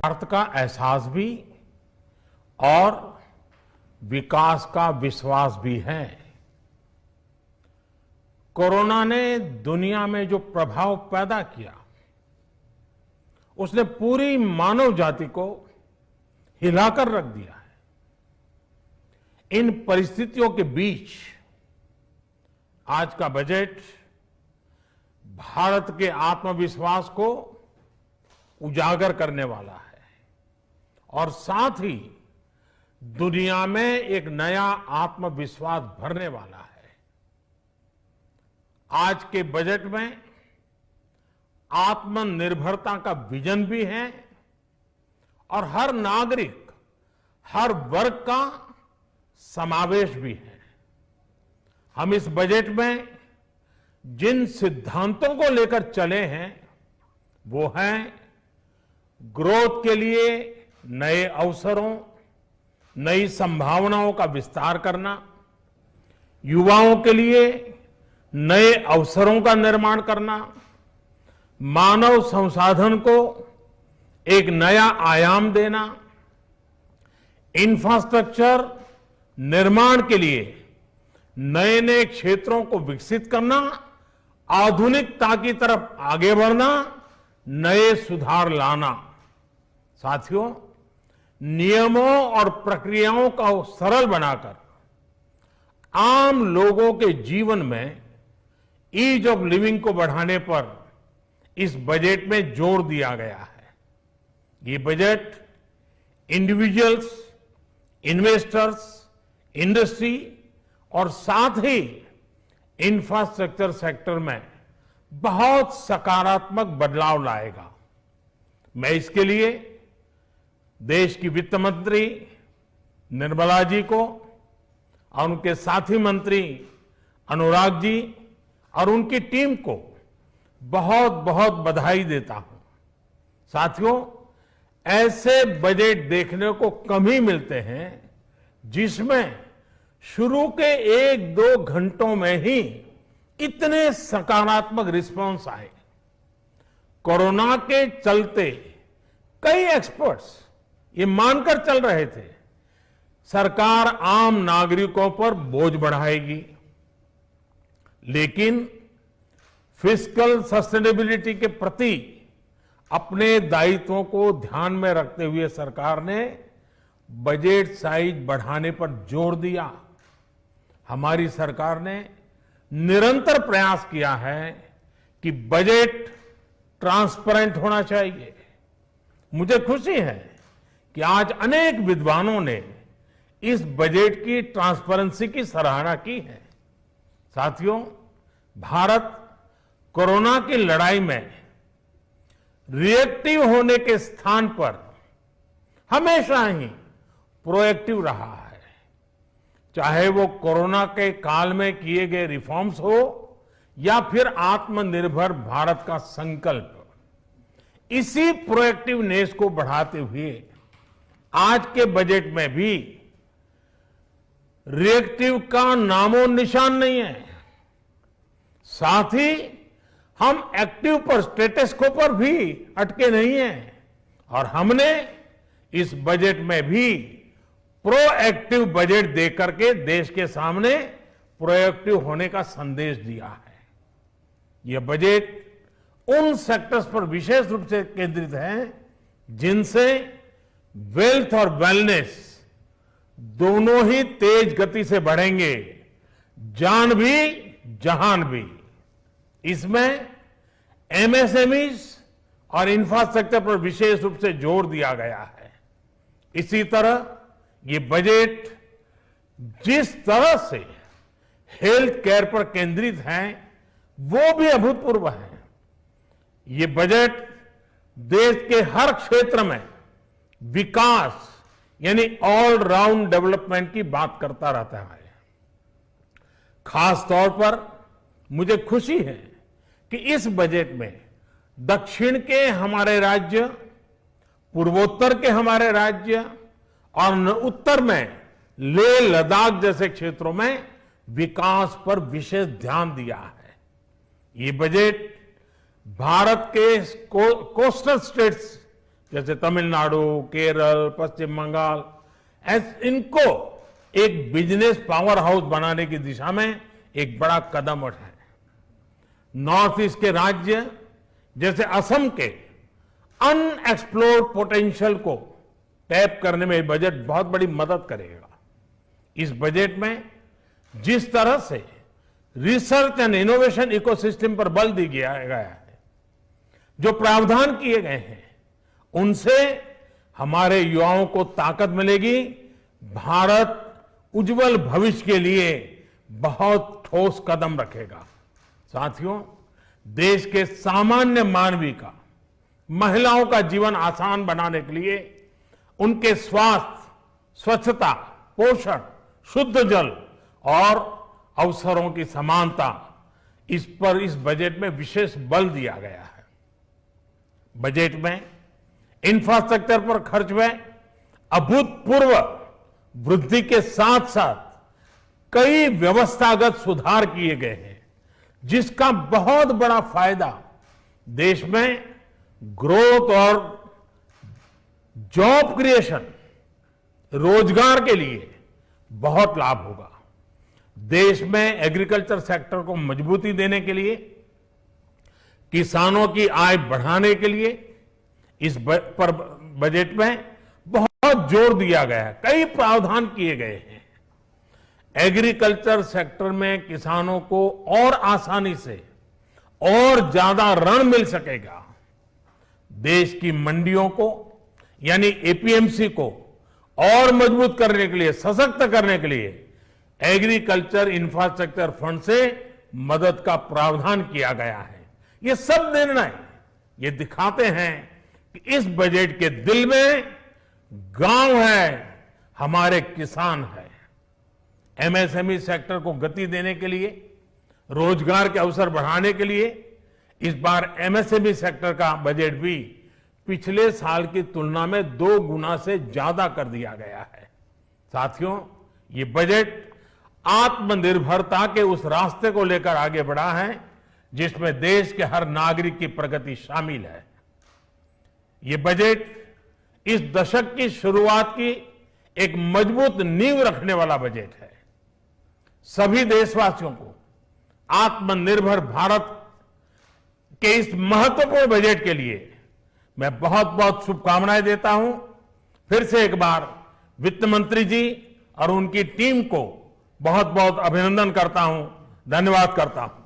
अर्थ का एहसास भी और विकास का विश्वास भी है। कोरोना ने दुनिया में जो प्रभाव पैदा किया, उसने पूरी मानव जाति को हिलाकर रख दिया है। इन परिस्थितियों के बीच आज का बजट भारत के आत्मविश्वास को उजागर करने वाला है और साथ ही दुनिया में एक नया आत्मविश्वास भरने वाला है। आज के बजट में आत्मनिर्भरता का विजन भी है और हर नागरिक, हर वर्ग का समावेश भी है। हम इस बजट में जिन सिद्धांतों को लेकर चले हैं वो हैं ग्रोथ के लिए नए अवसरों, नई संभावनाओं का विस्तार करना, युवाओं के लिए नए अवसरों का निर्माण करना, मानव संसाधन को एक नया आयाम देना, इंफ्रास्ट्रक्चर निर्माण के लिए नए नए क्षेत्रों को विकसित करना, आधुनिकता की तरफ आगे बढ़ना, नए सुधार लाना। साथियों, नियमों और प्रक्रियाओं को सरल बनाकर आम लोगों के जीवन में ईज ऑफ लिविंग को बढ़ाने पर इस बजट में जोर दिया गया है। ये बजट इंडिविजुअल्स, इन्वेस्टर्स, इंडस्ट्री और साथ ही इंफ्रास्ट्रक्चर सेक्टर में बहुत सकारात्मक बदलाव लाएगा। मैं इसके लिए देश की वित्त मंत्री निर्मला जी को और उनके साथी मंत्री अनुराग जी और उनकी टीम को बहुत बहुत बधाई देता हूं। साथियों, ऐसे बजट देखने को कम ही मिलते हैं जिसमें शुरू के 1-2 घंटों में ही इतने सकारात्मक रिस्पांस आए। कोरोना के चलते कई एक्सपर्ट्स ये मानकर चल रहे थे सरकार आम नागरिकों पर बोझ बढ़ाएगी, लेकिन फिस्कल सस्टेनेबिलिटी के प्रति अपने दायित्वों को ध्यान में रखते हुए सरकार ने बजट साइज बढ़ाने पर जोर दिया। हमारी सरकार ने निरंतर प्रयास किया है कि बजट ट्रांसपेरेंट होना चाहिए। मुझे खुशी है कि आज अनेक विद्वानों ने इस बजट की ट्रांसपेरेंसी की सराहना की है। साथियों, भारत कोरोना की लड़ाई में रिएक्टिव होने के स्थान पर हमेशा ही प्रोएक्टिव रहा है। चाहे वो कोरोना के काल में किए गए रिफॉर्म्स हो या फिर आत्मनिर्भर भारत का संकल्प, इसी प्रोएक्टिवनेस को बढ़ाते हुए आज के बजट में भी रिएक्टिव का नामो निशान नहीं है। साथ ही हम एक्टिव पर, स्टेटस को पर भी अटके नहीं हैं और हमने इस बजट में भी प्रोएक्टिव बजट देकर के देश के सामने प्रोएक्टिव होने का संदेश दिया है। यह बजट उन सेक्टर्स पर विशेष रूप से केंद्रित है जिनसे वेल्थ और वेलनेस दोनों ही तेज गति से बढ़ेंगे, जान भी जहान भी। इसमें एमएसएमईज और इंफ्रास्ट्रक्चर पर विशेष रूप से जोर दिया गया है। इसी तरह ये बजट जिस तरह से हेल्थ केयर पर केंद्रित है वो भी अभूतपूर्व है। ये बजट देश के हर क्षेत्र में विकास यानी ऑल राउंड डेवलपमेंट की बात करता रहता है। खास तौर पर मुझे खुशी है कि इस बजट में दक्षिण के हमारे राज्य, पूर्वोत्तर के हमारे राज्य और उत्तर में लेह लद्दाख जैसे क्षेत्रों में विकास पर विशेष ध्यान दिया है। ये बजट भारत के कोस्टल स्टेट्स जैसे तमिलनाडु, केरल, पश्चिम बंगाल, इनको एक बिजनेस पावर हाउस बनाने की दिशा में एक बड़ा कदम उठाए। नॉर्थ ईस्ट के राज्य जैसे असम के अनएक्सप्लोर्ड पोटेंशियल को टैप करने में बजट बहुत बड़ी मदद करेगा। इस बजट में जिस तरह से रिसर्च एंड इनोवेशन इकोसिस्टम पर बल दिया गया है, जो प्रावधान किए गए हैं, उनसे हमारे युवाओं को ताकत मिलेगी। भारत उज्जवल भविष्य के लिए बहुत ठोस कदम रखेगा। साथियों, देश के सामान्य मानवी का, महिलाओं का जीवन आसान बनाने के लिए उनके स्वास्थ्य, स्वच्छता, पोषण, शुद्ध जल और अवसरों की समानता, इस पर इस बजट में विशेष बल दिया गया है। बजट में इंफ्रास्ट्रक्चर पर खर्च में अभूतपूर्व वृद्धि के साथ साथ कई व्यवस्थागत सुधार किए गए हैं, जिसका बहुत बड़ा फायदा देश में ग्रोथ और जॉब क्रिएशन, रोजगार के लिए बहुत लाभ होगा। देश में एग्रीकल्चर सेक्टर को मजबूती देने के लिए, किसानों की आय बढ़ाने के लिए इस पर बजट में बहुत जोर दिया गया है। कई प्रावधान किए गए हैं। एग्रीकल्चर सेक्टर में किसानों को और आसानी से और ज्यादा ऋण मिल सकेगा। देश की मंडियों को यानी एपीएमसी को और मजबूत करने के लिए, सशक्त करने के लिए एग्रीकल्चर इंफ्रास्ट्रक्चर फंड से मदद का प्रावधान किया गया है। ये सब निर्णय ये दिखाते हैं कि इस बजट के दिल में गांव है, हमारे किसान है। एमएसएमई सेक्टर को गति देने के लिए, रोजगार के अवसर बढ़ाने के लिए इस बार एमएसएमई सेक्टर का बजट भी पिछले साल की तुलना में 2 गुना से ज्यादा कर दिया गया है। साथियों, ये बजट आत्मनिर्भरता के उस रास्ते को लेकर आगे बढ़ा है जिसमें देश के हर नागरिक की प्रगति शामिल है। ये बजट इस दशक की शुरुआत की एक मजबूत नींव रखने वाला बजट है। सभी देशवासियों को आत्मनिर्भर भारत के इस महत्वपूर्ण बजट के लिए मैं बहुत बहुत शुभकामनाएं देता हूं। फिर से एक बार वित्त मंत्री जी और उनकी टीम को बहुत बहुत अभिनंदन करता हूं, धन्यवाद करता हूं।